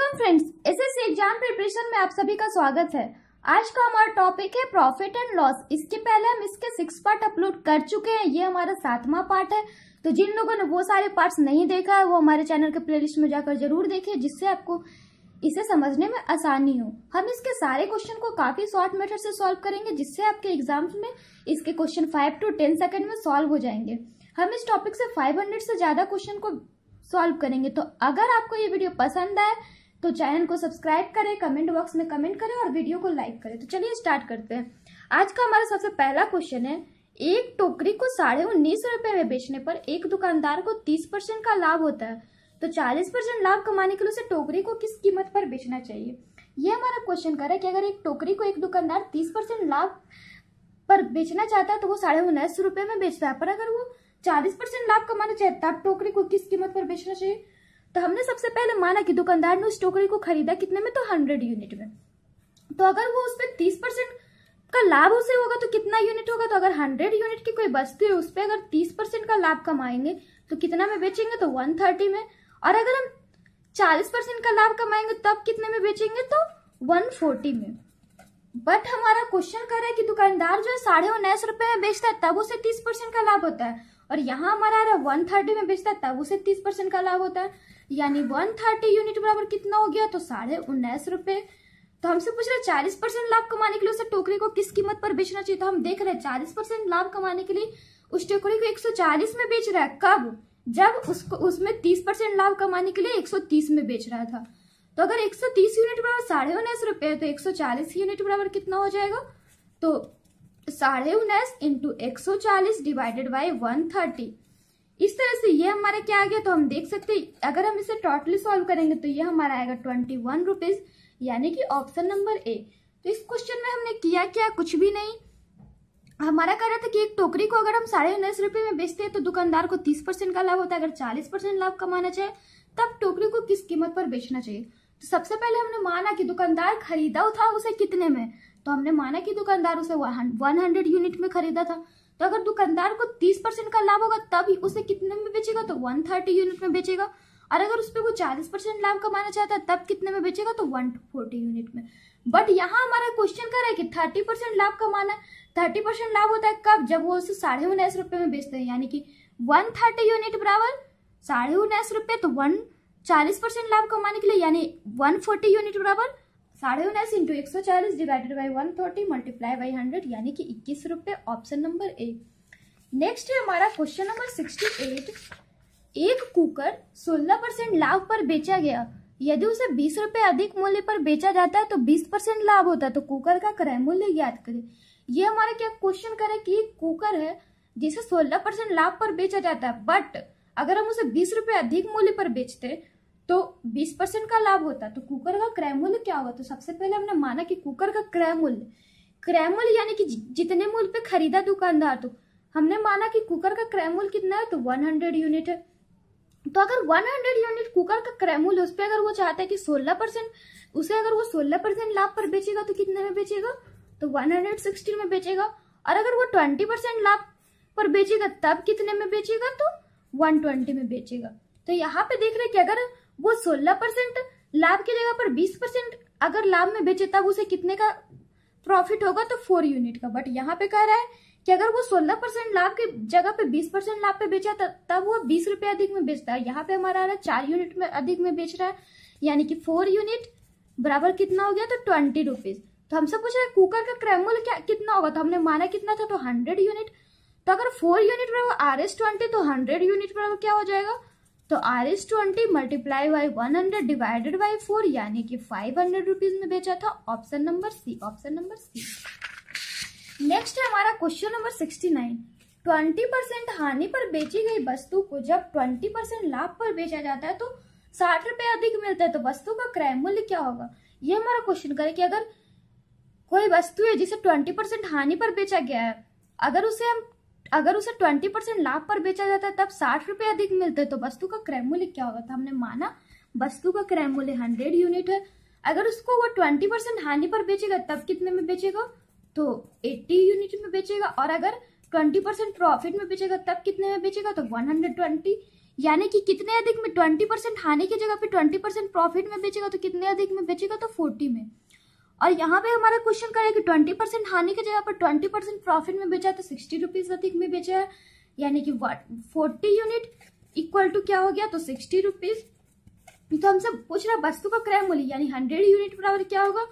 Welcome friends, SSC exam preparation में आप सभी का स्वागत है। आज का हमारा टॉपिक है प्रॉफिट एंड लॉस। इसके पहले हम इसके 6 पार्ट अपलोड कर चुके हैं, ये हमारा 7वां पार्ट है। तो जिन लोगों ने वो सारे पार्ट्स नहीं देखा है वो हमारे चैनल के प्लेलिस्ट में जाकर जरूर देखें, जिससे आपको इसे समझने में आसानी हो। हम इसके सारे क्वेश्चन को काफी शॉर्ट मेथड से सॉल्व करेंगे, जिससे आपके एग्जाम्स में इसके क्वेश्चन 5 to 10 सेकंड में सॉल्व हो जाएंगे। हम इस टॉपिक से 500 से ज्यादा क्वेश्चन को सॉल्व करेंगे। तो अगर आपको ये वीडियो पसंद आए तो चैनल को सब्सक्राइब करें, कमेंट बॉक्स में कमेंट करें और वीडियो को लाइक करें। तो चलिए स्टार्ट करते हैं। आज का हमारा सबसे पहला क्वेश्चन है, एक टोकरी को 19.5 रुपए में बेचने पर एक दुकानदार को 30% का लाभ होता है, तो 40% लाभ कमाने के लिए उसे टोकरी को किस कीमत पर बेचना चाहिए। ये हमारा क्वेश्चन कर रहा है कि अगर एक टोकरी को एक दुकानदार 30% लाभ पर बेचना चाहता है तो वो 19.5 रुपए में बेचता है, पर अगर वो 40% लाभ कमाना चाहता है तब टोकरी को किस कीमत पर बेचना चाहिए। तो हमने सबसे पहले माना कि दुकानदार ने उस टोकरी को खरीदा कितने में, तो 100 यूनिट में। तो अगर वो उसपे 30% का लाभ उसे होगा तो कितना यूनिट होगा, तो अगर 100 यूनिट की कोई वस्तु है उस पर अगर 30% का लाभ कमाएंगे तो कितना में बेचेंगे, तो 130 में। और अगर हम 40% का लाभ कमाएंगे तब कितने में बेचेंगे, तो 140 में। बट हमारा क्वेश्चन कर रहा है कि दुकानदार जो है 19.5 रुपए में बेचता है तब उसे 30% का लाभ होता है, और यहाँ हमारा 130 में बेचता है तब उसे 30% का लाभ होता है। यानी 130 यूनिट बराबर कितना हो गया, तो 19.5 रुपए। तो हमसे पूछ रहे हैं 40% लाभ कमाने के लिए उसे टोकरी को किस कीमत पर बेचना चाहिए। तो हम देख रहे हैं 40% लाभ कमाने के लिए उस टोकरी को 140 में बेच रहा है। कब? जब उसमें 30% लाभ कमाने के लिए 130 में बेच रहा था। तो अगर 130 यूनिट बराबर 19.5 रुपए है तो 140 यूनिट बराबर कितना हो जाएगा, तो 19.5 इंटू 140 डिवाइडेड बाई 130। इस तरह से ये हमारा क्या आ गया, तो हम देख सकते हैं अगर हम इसे टोटली सॉल्व करेंगे तो ये हमारा आएगा 21 रुपीज, यानी कि ऑप्शन नंबर ए। तो इस क्वेश्चन में हमने किया क्या, कुछ भी नहीं। हमारा कह रहा था कि एक टोकरी को अगर हम 19.5 रुपए में बेचते हैं तो दुकानदार को 30% का लाभ होता है। अगर 40% लाभ कमाना चाहे तब टोकरी को किस कीमत पर बेचना चाहिए। तो सबसे पहले हमने माना कि दुकानदार खरीदा था उसे कितने में, तो हमने माना कि दुकानदार उसे 100 यूनिट में खरीदा था। तो अगर दुकानदार को 30% का लाभ होगा तब उसे कितने में बेचेगा, तो 130 यूनिट में बेचेगा। और अगर उस पर वो 40% लाभ कमाना चाहता है तब कितने में बेचेगा, तो 140 यूनिट में। बट यहाँ हमारा क्वेश्चन कर रहा है कि 30% लाभ कमाना है। 30% लाभ होता है कब, जब वो उसे 19.5 रुपए में बेचते हैं, यानी कि 130 यूनिट बराबर 19.5 रुपए, तो 40% लाभ कमाने के लिए यानी 140 यूनिट बराबर 19.5 into 140 divided by 130 multiply by 100, यानी कि 21 रुपए, ऑप्शन नंबर ए। नेक्स्ट है हमारा क्वेश्चन नंबर 68। एक कुकर 16% लाभ पर बेचा गया, यदि उसे 20 रुपए अधिक मूल्य पर बेचा जाता है तो 20% लाभ होता है, तो कुकर का क्रय मूल्य ज्ञात करें। ये हमारा क्या क्वेश्चन करे कि एक कुकर है जिसे 16% लाभ पर बेचा जाता है, बट अगर हम उसे 20 रुपए अधिक मूल्य पर बेचते तो 20% का लाभ होता, तो कुकर का क्रय मूल्य क्या होगा। तो सबसे पहले हमने माना कि कुकर का क्रय मूल्य यानी कि जितने मूल्य पे खरीदा दुकानदार, तो हमने माना कि कुकर का क्रय मूल्य कितना है, तो 100 यूनिट है। तो अगर 100 यूनिट कुकर का क्रय मूल्य, उस पर अगर वो चाहता है कि 16% उसे अगर वो 16% लाभ पर बेचेगा तो कितने में बेचेगा, तो 160 में बेचेगा। और अगर वो 20% लाभ पर बेचेगा तब कितने में बेचेगा, तो 120 में बेचेगा। तो यहाँ पे देख रहे हैं कि अगर वो 16% लाभ की जगह पर 20% अगर लाभ में बेचे तब उसे कितने का प्रॉफिट होगा, तो 4 यूनिट का। बट यहाँ पे कह रहा है कि अगर वो 16% लाभ की जगह पे 20% लाभ पे बेचा तब वो 20 रुपए अधिक में बेचता है। यहाँ पे हमारा आ रहा है 4 यूनिट में अधिक में बेच रहा है, यानी कि 4 यूनिट बराबर कितना हो गया, तो 20 रुपीज। तो हमसे पूछ रहा है कुकर का क्रय मूल्य कितना होगा, तो हमने माना कितना था, तो 100 यूनिट। तो अगर 4 यूनिट बराबर RS20 तो 100 यूनिट बराबर क्या हो जाएगा, तो RS20 multiply by 100 divided by 4, यानी कि 500 रुपीज में बेचा था, option number C, option number C. Next है हमारा क्वेश्चन नंबर 69। 20% हानि पर बेची गई वस्तु को जब 20% लाभ पर बेचा जाता है तो 60 रुपए अधिक मिलता है, तो वस्तु का क्रय मूल्य क्या होगा। ये हमारा क्वेश्चन करे कि अगर कोई वस्तु है जिसे 20% हानि पर बेचा गया है, अगर उसे 20% लाभ पर बेचा जाता है तब 60 रुपए अधिक मिलते हैं, तो वस्तु का क्रय मूल्य क्या होगा। तो हमने माना वस्तु का क्रय मूल्य 100 यूनिट है। अगर उसको वो 20% हानि पर बेचेगा तब कितने में बेचेगा, तो 80 यूनिट में बेचेगा। और अगर 20% प्रॉफिट में बेचेगा तब कितने में बेचेगा, तो 120 यानी कि कितने अधिक में, 20% हानि की जगह पे 20% प्रॉफिट में बेचेगा तो कितने अधिक में बेचेगा, तो 40 में। और यहाँ पे हमारा क्वेश्चन करें कि 20% हानि की जगह पर 20% प्रॉफिट में बेचा तो 60 रुपीज अधिक में बेचा है, यानी कि 40 यूनिट इक्वल टू क्या हो गया, तो 60 रुपीज। तो हमसे पूछ रहा है वस्तु का क्रय मूल्य, यानी 100 यूनिट बराबर क्या होगा,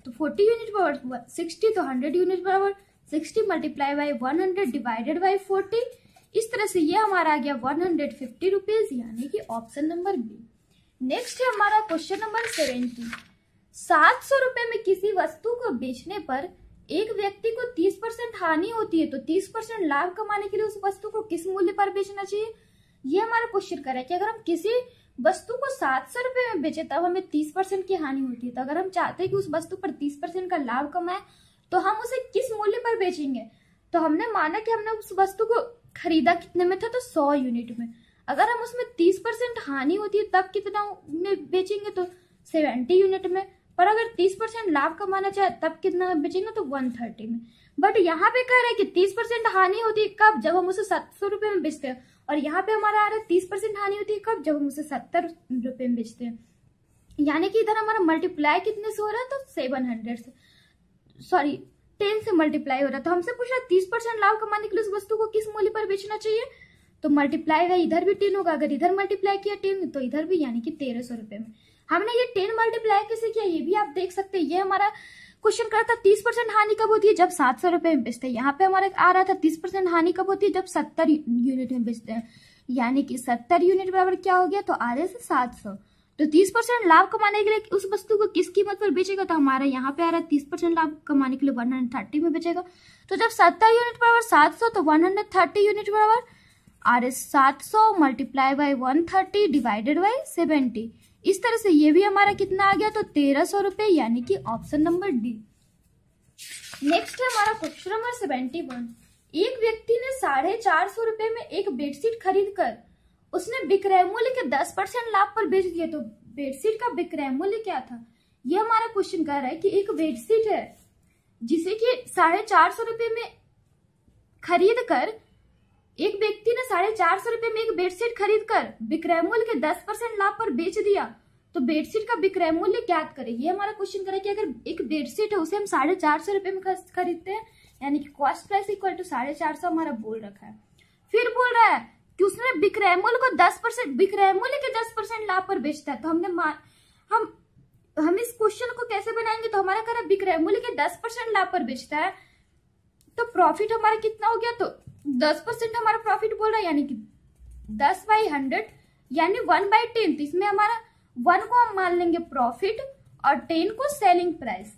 तो 40 यूनिट बराबर 60, तो 100 यूनिट बराबर 60 मल्टीप्लाई बाई 100 डिवाइडेड बाई 40। इस तरह से ये हमारा आ गया 150 रुपीज, यानी कि ऑप्शन नंबर बी। नेक्स्ट है हमारा क्वेश्चन नंबर 70। 700 रुपए में किसी वस्तु को बेचने पर एक व्यक्ति को 30% हानि होती है, तो 30% लाभ कमाने के लिए उस वस्तु को किस मूल्य पर बेचना चाहिए, ये हमारा क्वेश्चन कर रहा है कि अगर हम किसी वस्तु को 700 रुपए में बेचे तब हमें 30% की हानि होती है, तो अगर हम चाहते हैं कि उस वस्तु पर 30% का लाभ कमाए तो हम उसे किस मूल्य पर बेचेंगे। तो हमने माना कि हमने उस वस्तु को खरीदा कितने में था, तो 100 यूनिट में। अगर हम उसमें 30% हानि होती है तब कितना में बेचेंगे, तो 70 यूनिट में। पर अगर 30% लाभ कमाना चाहे तब कितना बेचेंगे, तो 130 में। बट यहाँ पे कह रहे हैं कि 30% हानि होती है कब, जब हम उसे 700 रुपए में बेचते हैं, और यहाँ पे हमारा आ रहा है 30% हानि होती है कब, जब हम उसे 70 रुपए में बेचते हैं। यानी कि इधर हमारा मल्टीप्लाई कितने से हो रहा है, तो 700 से, सॉरी 10 से मल्टीप्लाई हो रहा है। तो हमसे पूछ रहा है 30% लाभ कमाने के लिए उस वस्तु को किस मूल्य पर बेचना चाहिए, तो मल्टीप्लाई का इधर भी 10 होगा, अगर इधर मल्टीप्लाई किया 10 तो इधर भी, यानी कि 1300 रुपए में। हमने ये 10 मल्टीप्लाई कैसे किया ये भी आप देख सकते हैं। ये हमारा क्वेश्चन करता 30% हानि कब होती है, जब 700 रुपए में बेचते हैं। यहाँ पे हमारा आ रहा था 30% हानि कब होती है, जब 70 यूनिट में बेचते हैं, यानी कि 70 यूनिट बराबर क्या हो गया, तो आधे से 700। तो 30% लाभ कमाने के लिए उस वस्तु को किस कीमत पर बेचेगा, तो हमारा यहाँ पे आ रहा है 30% लाभ कमाने के लिए 130 में बेचेगा। तो जब 70 यूनिट बराबर 700 तो 130 यूनिट बराबर R S 700 multiply by 130 divided by 70। इस तरह से ये भी हमारा कितना आ गया, तो 1300 रुपए, यानी कि ऑप्शन नंबर डी। नेक्स्ट है हमारा क्वेश्चन नंबर 71। एक व्यक्ति ने 450 रुपए में एक बेडशीट खरीद कर उसने विक्रय मूल्य के 10% लाभ पर बेच दिया, तो बेडशीट का विक्रय मूल्य क्या था, ये हमारा क्वेश्चन कह रहा है कि एक बेडशीट है जिसे कि 450 रुपए में खरीद कर, एक व्यक्ति ने 450 रुपए में एक बेडशीट खरीद कर विक्रय मूल्य के 10% लाभ पर बेच दिया, तो बेडशीट का विक्रय मूल्य ज्ञात करें। ये हमारा क्वेश्चन करे कि अगर एक बेडशीट है उसे हम 450 रुपए में खरीदते हैं, यानी कि कॉस्ट प्राइस इक्वल टू 450 हमारा बोल रखा है। फिर बोल रहा है कि उसने विक्रय मूल्य को 10%, विक्रय मूल्य के 10% लाभ पर बेचता है। तो हम इस क्वेश्चन को कैसे बनाएंगे, तो हमारा कह रहा है विक्रय मूल्य के 10% लाभ पर बेचता है, तो प्रॉफिट हमारा कितना हो गया, तो 10% हमारा प्रॉफिट बोल रहा है, यानी कि 10/100 यानी 1/10। तो इसमें हमारा 1 को हम मान लेंगे प्रॉफिट और 10 को सेलिंग प्राइस।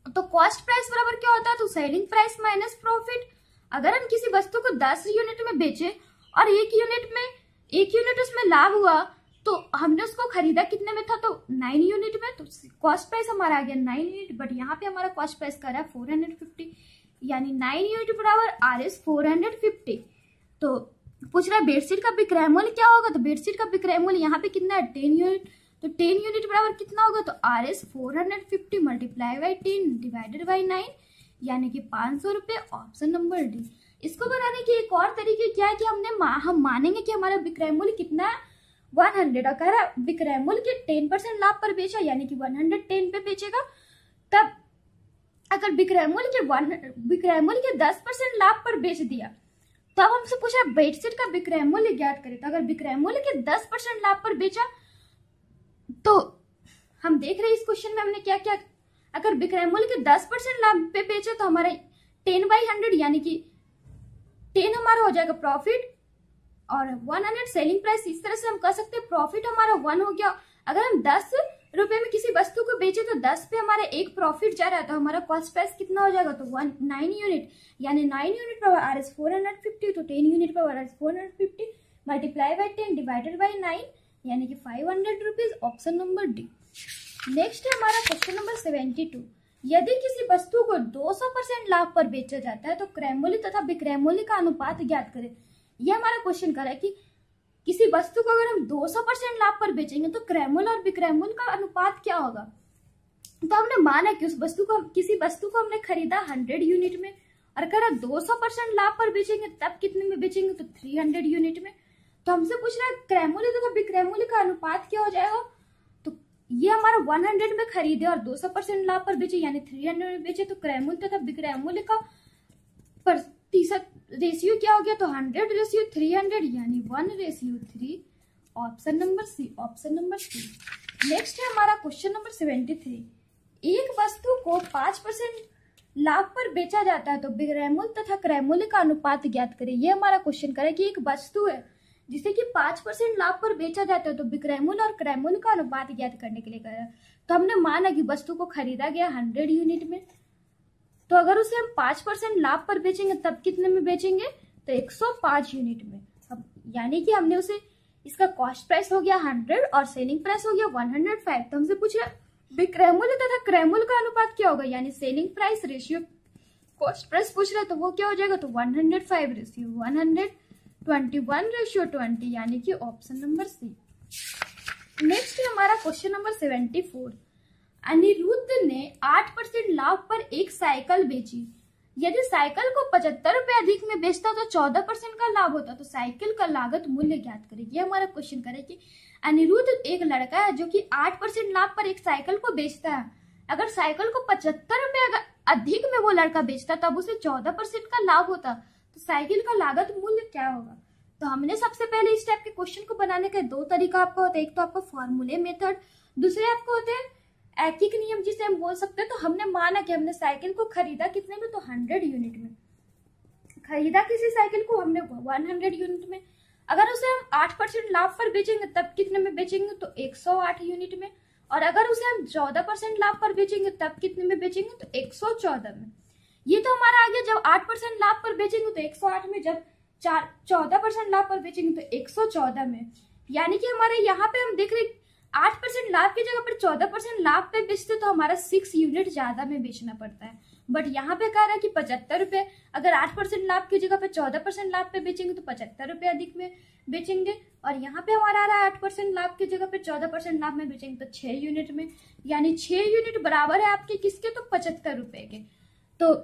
तो कॉस्ट प्राइस बराबर क्या होता है, तो सेलिंग प्राइस माइनस प्रॉफिट। अगर हम किसी वस्तु को 10 यूनिट में बेचे और एक यूनिट उसमें लाभ हुआ, तो हमने उसको खरीदा कितने में था, तो 9 यूनिट में, तो कॉस्ट प्राइस हमारा आ गया 9 यूनिट। बट यहाँ पे हमारा कॉस्ट प्राइस कर रहा है 450, यानी 9 यूनिट बराबर आर एस 450। तो पूछ रहा है बेडशीट का विक्रय मूल्य क्या होगा, तो बेडशीट का विक्रय मूल्य यहाँ पे कितना है, 10 यूनिट। तो 10 यूनिट बराबर कितना होगा, तो R S 450 multiply by 10 divided by 9, यानी कि 500 रुपए, ऑप्शन नंबर डी। इसको बनाने की एक और तरीके क्या है कि हम मानेंगे कि हमारा विक्रय मूल्य कितना है, 100, और कह रहा है विक्रय मूल्य के 10% लाभ पर बेचा, यानी कि 110 पे बेचेगा। तब अगर विक्रय मूल्य के 10% लाभ पर बेच दिया, तो अब हमसे पूछा बेडशीट का विक्रय मूल्य ज्ञात करें। तो अगर विक्रय मूल्य के 10% लाभ पर बेचा, तो हम देख रहे हैं इस क्वेश्चन में हमने क्या क्या, अगर विक्रय मूल्य के 10% लाभ पे बेचे तो हमारा 10/100 यानी कि 10 हमारा हो जाएगा प्रॉफिट और 100 सेलिंग प्राइस। इस तरह से हम कह सकते हैं प्रॉफिट हमारा 1 हो गया। अगर हम 10 रुपए में किसी वस्तु को बेचे तो 10 पे हमारा एक प्रॉफिट जा रहा है, तो हमारा कॉस्ट प्राइस कितना हो जाएगा, तो 9 यूनिट, यानी 9 यूनिट पर आर एस 450, तो 10 यूनिट पर R S 450 multiply by 10 divided by 9, यानी कि 500 rupees, option number D. Next है हमारा क्वेश्चन नंबर 72। यदि किसी वस्तु को 200% लाभ पर बेचा जाता है तो क्रय मूल्य तथा विक्रय मूल्य का अनुपात ज्ञात करें। यह हमारा क्वेश्चन कर रहा है कि किसी वस्तु को अगर हम 200% लाभ पर बेचेंगे तो क्रय मूल्य और विक्रय मूल्य का अनुपात क्या होगा। तो हमने माना कि किसी वस्तु को हमने खरीदा 100 यूनिट में और अगर 200% लाभ पर बेचेंगे तब कितने में बेचेंगे, तो 300 यूनिट में। तो हमसे पूछ रहा है क्रयमूल्य तथा विक्रयमूल्य का अनुपात क्या हो जाएगा। तो ये हमारा 100 में खरीदे और 200% लाभ पर बेचे यानी 300 में बेचे, तो क्रयमूल्य तथा विक्रयमूल्य का प्रतिशत रेशियो क्या हो गया, तो 100:300 यानी 1:3। Option number C, option number C. Next है हमारा क्वेश्चन नंबर 73। एक वस्तु को 5% लाभ पर बेचा जाता है तो विक्रयमूल्य तथा क्रयमूल्य का अनुपात ज्ञात करें। ये हमारा क्वेश्चन करे कि एक वस्तु है जिसे कि 5% लाभ पर बेचा जाता है तो विक्रयमूल्य और क्रयमूल्य का अनुपात ज्ञात करने के लिए कहा। तो हमने माना कि वस्तु को खरीदा गया 100 यूनिट में, तो अगर उसे हम 5% लाभ पर बेचेंगे तब कितने में बेचेंगे, तो 105 यूनिट में। अब यानी कि हमने उसे, इसका कॉस्ट प्राइस हो गया 100 और सेलिंग प्राइस हो गया 105। तो हमसे पूछे विक्रयमूल्य तथा क्रयमूल्य का अनुपात क्या होगा, यानी selling price ratio cost price पूछ रहे, तो वो क्या हो जाएगा, तो 105 रेशियो 121:20 यानी कि ऑप्शन नंबर सी। नेक्स्ट है हमारा क्वेश्चन नंबर 74। अनिरुद्ध ने 8% लाभ पर एक साइकिल बेची। यदि साइकिल को 75 रुपए अधिक में बेचता तो 14% का लाभ होता, तो साइकिल का लागत मूल्य ज्ञात करें। ये हमारा क्वेश्चन करे कि अनिरुद्ध एक लड़का है जो कि 8% लाभ पर एक साइकिल को बेचता है। अगर साइकिल को 75 रुपए अधिक में वो लड़का बेचता तब उसे 14% का लाभ होता, तो साइकिल का लागत मूल्य क्या होगा। तो हमने सबसे पहले इस टाइप के क्वेश्चन को बनाने का दो तरीका आपका होता है, एक तो आपका फॉर्मूले मेथड, दूसरे आपको होते हैं ऐकिक नियम जिसे हम बोल सकते हैं। तो हमने माना कि हमने साइकिल को खरीदा कितने में, तो 100 यूनिट में खरीदा। किसी साइकिल को हमने 100 यूनिट में, अगर उसे हम 8% लाभ पर बेचेंगे तब कितने में बेचेंगे, तो 108 यूनिट में, और अगर उसे हम 14% लाभ पर बेचेंगे तब कितने में बेचेंगे, तो 114 में। ये तो हमारा आ गया जब 8% लाभ पर बेचेंगे तो 108 में, जब 14% लाभ पर बेचेंगे तो 114 में। यानी कि हमारे यहाँ पे हम देख रहे 8% लाभ की जगह पर 14% लाभ पे बेचते तो हमारा 6 यूनिट ज्यादा में बेचना पड़ता है। बट यहाँ पे कह रहा है कि 75 रुपए, अगर 8% लाभ की जगह पे 14% लाभ पे बेचेंगे तो 75 रुपए अधिक में बेचेंगे, और यहाँ पे हमारा आ रहा है 8% लाभ की जगह पे 14% लाभ में बेचेंगे तो 6 यूनिट में, यानी 6 यूनिट बराबर है आपके किसके, तो 75 रुपए के। तो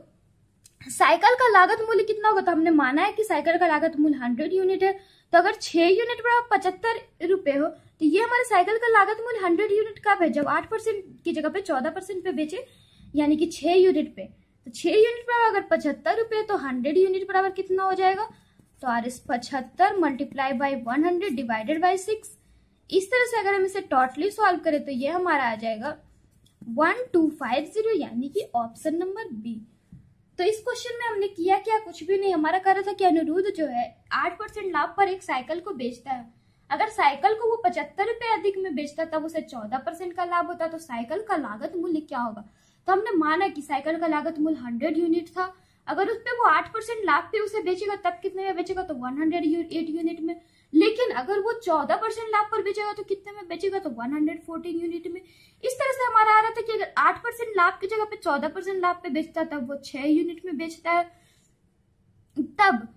साइकिल का लागत मूल्य कितना होगा, तो हमने माना है कि साइकिल का लागत मूल्य 100 यूनिट है, तो अगर 6 यूनिट बराबर 75 रुपए हो तो ये हमारे साइकिल का लागत मूल्य 100 यूनिट कब है, जब 8% की जगह पे 14% पे बेचे, यानी कि 6 यूनिट पे। तो 6 यूनिट बराबर अगर 75 रुपए तो 100 यूनिट बराबर कितना हो जाएगा, तो आर इस 75 मल्टीप्लाई बाई 100 डिवाइडेड बाई 6। इस तरह से अगर हम इसे टोटली सॉल्व करें तो ये हमारा आ जाएगा 1250 यानी कि ऑप्शन नंबर बी। तो इस क्वेश्चन में हमने किया क्या, कुछ भी नहीं। हमारा कह रहा था कि अनिरुद्ध जो है 8% लाभ पर एक साइकिल को बेचता है। अगर साइकिल को वो 75 रुपए अधिक में बेचता तब उसे 14% का लाभ होता, तो साइकिल का लागत मूल्य क्या होगा। तो हमने माना कि साइकिल का लागत मूल्य 100 यूनिट था, अगर उस पे वो 8% लाभ पे उसे बेचेगा तब कितने में बेचेगा, तो 108 यूनिट में। लेकिन अगर वो 14% लाभ पर बेचेगा तो कितने में बेचेगा, तो 114 यूनिट में। इस तरह से हमारा आ रहा था कि अगर 8% लाभ की जगह पे 14% लाभ पे बेचता है तब वो 6 यूनिट में बेचता है तब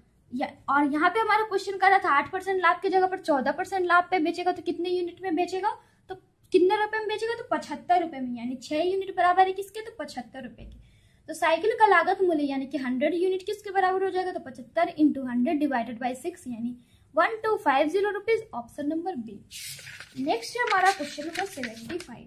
और यहाँ पे हमारा क्वेश्चन कर रहा था 8% लाभ की जगह पर 14% लाभ पे बेचेगा तो कितने यूनिट में बेचेगा, तो कितने रुपए में बेचेगा, तो 75 रुपए में, यानी 6 यूनिट बराबर है किसके, तो 75 रुपए के। तो साइकिल का लागत मूल्य यानी कि 100 यूनिट किसके बराबर हो जाएगा, तो 75 × 100 डिवाइडेड बाई 6 यानी 1250 rupees, option number B. Next है हमारा क्वेश्चन नंबर 75।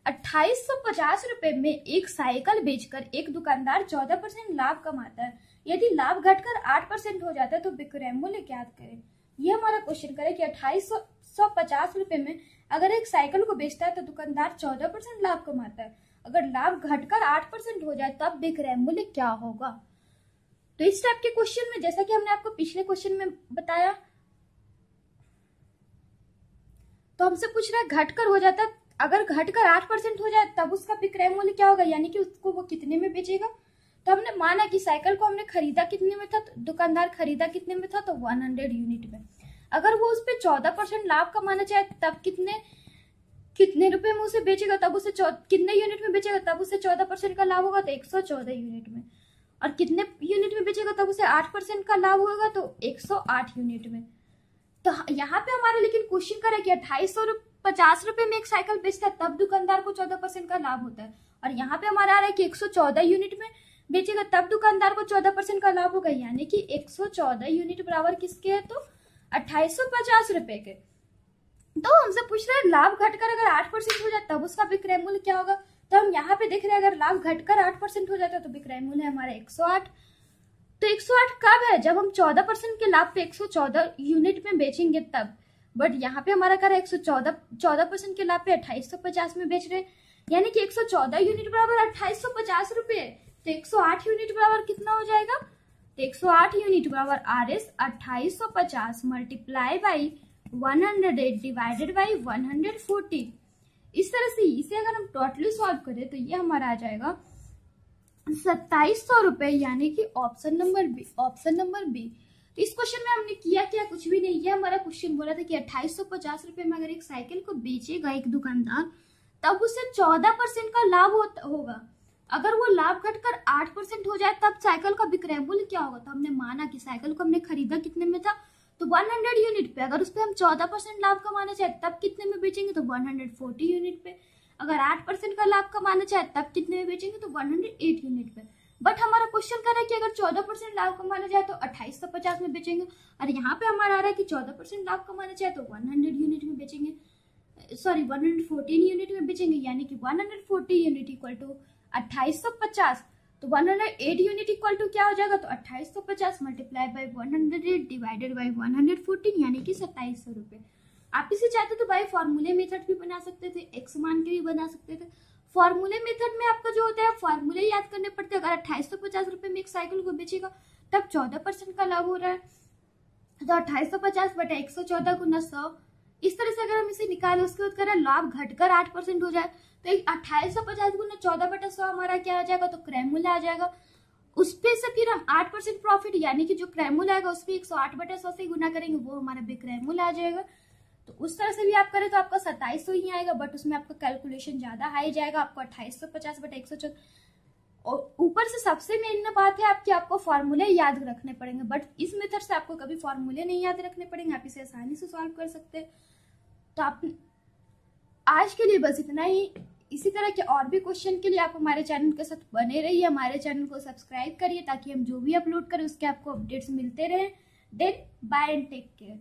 2850 रुपए में एक साइकिल बेचकर एक दुकानदार 14% लाभ कमाता है। यदि लाभ घटकर 8% हो जाता है तो विक्रय मूल्य ज्ञात करें। ये हमारा क्वेश्चन करे कि 2850 रुपए में अगर एक साइकिल को बेचता है तो दुकानदार 14% लाभ कमाता है। अगर लाभ घटकर 8% हो जाए तब विक्रय मूल्य क्या होगा। तो इस टाइप के क्वेश्चन में जैसा कि हमने आपको पिछले क्वेश्चन में बताया, तो हमसे पूछ रहा है घटकर हो जाता है, अगर घटकर 8% हो जाए तब उसका विक्रय मूल्य क्या होगा, यानी कि उसको वो कितने में बेचेगा। तो हमने माना कि साइकिल को हमने खरीदा कितने में था, तो दुकानदार खरीदा कितने में था, तो 100 यूनिट में। अगर वो उस पर 14% लाभ कमाना चाहे तब कितने रुपए में उसे बेचेगा, तब उसे कितने यूनिट में बेचेगा तब उसे 14% का लाभ होगा, तो 114 यूनिट में। और कितने यूनिट में बेचेगा तब उसे 8% का लाभ होगा, तो 108 यूनिट में। तो यहाँ पे हमारा लेकिन क्वेश्चन करा कि 2850 रुपए में एक साइकिल बेचता है तब दुकानदार को 14% का लाभ होता है, और यहाँ पे हमारा आ रहा है कि 114 यूनिट में बेचेगा तब दुकानदार को 14% का लाभ होगा, यानी कि 114 यूनिट बराबर किसके है, तो 2850 रुपए के। तो हमसे पूछ रहे हैं लाभ घटकर अगर 8% हो जाए तब उसका विक्रय मूल्य क्या होगा। तो हम यहाँ पे देख रहे हैं अगर लाभ घटकर 8% हो जाता है तो विक्रय मूल्य है हमारा 108। तो 108 कब है, जब हम 14% के लाभ पे 114 यूनिट में बेचेंगे तब। बट यहाँ पे हमारा कर 14% के लाभ पे 2850 में बेच रहे हैं, यानी कि 114 यूनिट बराबर 2850 रुपए। तो 108 यूनिट बराबर कितना हो जाएगा, तो 108 यूनिट बराबर RS 2850 multiply by 108 divided by 140। इस तरह से इसे अगर हम टोटली सॉल्व करें तो ये हमारा आ जाएगा 2700 रुपए, यानी कि ऑप्शन नंबर बी। तो इस क्वेश्चन में हमने किया क्या, कुछ भी नहीं। ये हमारा क्वेश्चन बोला था कि 2850 रुपए में अगर एक साइकिल को बेचेगा एक दुकानदार तब उसे 14% का लाभ होगा। अगर वो लाभ घटकर 8% हो जाए तब साइकिल का विक्रय मूल्य क्या होगा। तो हमने माना कि साइकिल को हमने खरीदा कितने में था, तो 100 यूनिट पे। अगर उस पर हम 14% लाभ कमाना चाहे तब कितने में बेचेंगे, तो 140 यूनिट पे। अगर 8% का लाभ कमाना चाहे तब कितने में बेचेंगे, तो 108 यूनिट पे। बट हमारा क्वेश्चन कर रहा है कि अगर 14% लाभ कमाना चाहे तो 2850 में बेचेंगे, और यहाँ पे हमारा आ रहा है कि 14% लाभ कमाना चाहे तो 100 यूनिट में बेचेंगे, सॉरी 114 यूनिट में बेचेंगे, यानी कि 140 यूनिट इक्वल टू 2850। तो 108 यूनिट इक्वल टू क्या हो जाएगा, तो 2850 मल्टीप्लाई बाई 108 डिवाइडेड बाई 114, यानी कि 2700 रुपए। आप इसे चाहते तो बाई फॉर्मूले मेथड भी बना सकते थे, एक्स मान के भी बना सकते थे। फॉर्मूले मेथड में आपका जो होता है फॉर्मूले याद करने पड़ते हैं। अगर 2850 रुपए में एक साइकिल को बेचेगा तब 14% का लाभ हो रहा है, तो 2850 बटा 114 गुना 100। इस तरह से अगर हम इसे निकालें, उसके बाद करें लाभ घटकर 8% हो जाए तो 2850 गुना 14 बटा 100 हमारा क्या आ जाएगा, तो क्रय मूल्य आ जाएगा। उस पे से फिर हम 8% प्रॉफिट यानी कि जो क्रय मूल्य आएगा उस पर 108 बटा 100 से गुना करेंगे, वो हमारा विक्रय मूल्य आ जाएगा। तो उस तरह से भी आप करें तो आपका 2700 ही आएगा, बट उसमें आपका कैलकुलेशन ज्यादा हाई जाएगा, आपको 2850 बटा 114। और ऊपर से सबसे मेन बात है आपकी, आपको फॉर्मूले याद रखने पड़ेंगे, बट इस मेथड से आपको कभी फॉर्मूले नहीं याद रखने पड़ेंगे, आप इसे आसानी से सॉल्व कर सकते हैं। तो आप आज के लिए बस इतना ही। इसी तरह के और भी क्वेश्चन के लिए आप हमारे चैनल के साथ बने रहिए, हमारे चैनल को सब्सक्राइब करिए ताकि हम जो भी अपलोड करें उसके आपको अपडेट्स मिलते रहें। Then bye and take care.